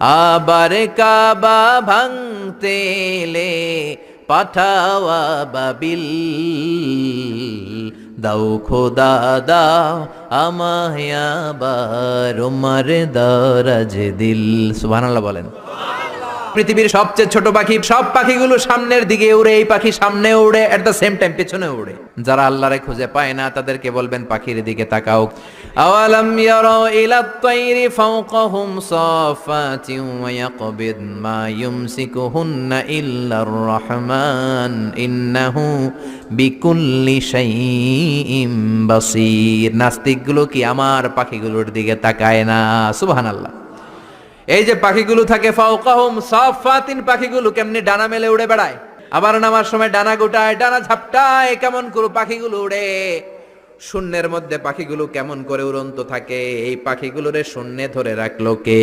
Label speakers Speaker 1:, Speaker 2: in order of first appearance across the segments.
Speaker 1: আবার কাবা ভাঙতে এলে পাঠাওয়া বাবিল, দাও খোদা দাও আমায় আবার উমার দারাজ দিল। সুবহানাল্লাহ বলেন। পৃথিবীর সবচেয়ে ছোট পাখি, সব পাখিগুলো সামনের দিকে উড়ে, এই পাখি সামনে উড়ে, এট দ্য সেম টাইম পেছনে উড়ে। যারা আল্লাহরে খুঁজে পায় না তাদেরকে বলবেন পাখির দিকে তাকাও। আওয়ালাম ইয়ারাউ ইলাত তায়রি ফাওকাহুম সাফাতিন ওয়া ইয়াকবিদ মা ইউমসিকুহুন্না ইল্লার রহমান ইন্নাহু বিকুল্লি শাইইন বাসীর। নাস্তিকগুলো কি আমার পাখিগুলোর দিকে তাকায় না? সুবহানাল্লাহ। এই যে পাখিগুলো থাকে ফাওকাহুম সাফাতিন, পাখিগুলো কেমনি ডানা মেলে উড়ে বেড়ায়, আবার নামার সময় ডানা গোটায়, ডানা ঝাপটায়, কেমন করে পাখিগুলো উড়ে। শূন্যের মধ্যে পাখিগুলো কেমন করে উড়ন্ত থাকে, এই পাখিগুলোরে শূন্যে ধরে রাখলো কে?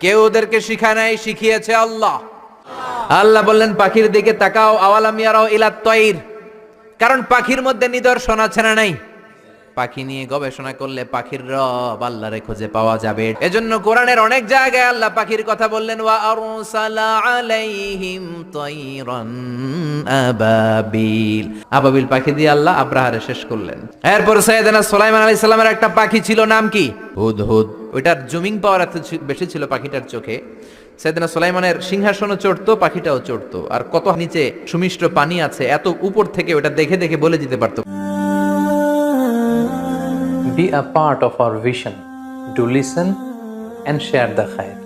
Speaker 1: কেউ ওদেরকে শিখায় নাই, শিখিয়েছে আল্লাহ। আল্লাহ বললেন পাখির দিকে তাকাও। আওয়ালাম ইয়ারাউ ইলাত তায়র, কারণ পাখির মধ্যে নিদর্শন আছে না নাই? পাখি নিয়ে গবেষণা করলে পাখির রব আল্লাহরে খুঁজে পাওয়া যাবে। এজন্য কোরআনের অনেক জায়গায় আল্লাহ পাখির কথা বললেন, ওয়া আরসালা আলাইহিম তায়রান আবাবিল। আবাবিল পাখি দিয়ে আল্লাহ আব্রাহারে শেষ করলেন। এরপর সাইয়েদনা সুলাইমান আলাইহিস সালামের একটা পাখি ছিল, নাম কি? হুদহুদ। ওইটার জুমিং পাওয়ার এত বেশি ছিল পাখিটার চোখে, সাইয়েদনা সুলাইমানের সিংহাসনও চড়তো, পাখিটাও চড়তো। আর কত নিচে সুমিষ্ট পানি আছে, এত উপর থেকে ওটা দেখে দেখে বলে যেতে পারতো।
Speaker 2: Be a part of our vision. Do listen and share the khair.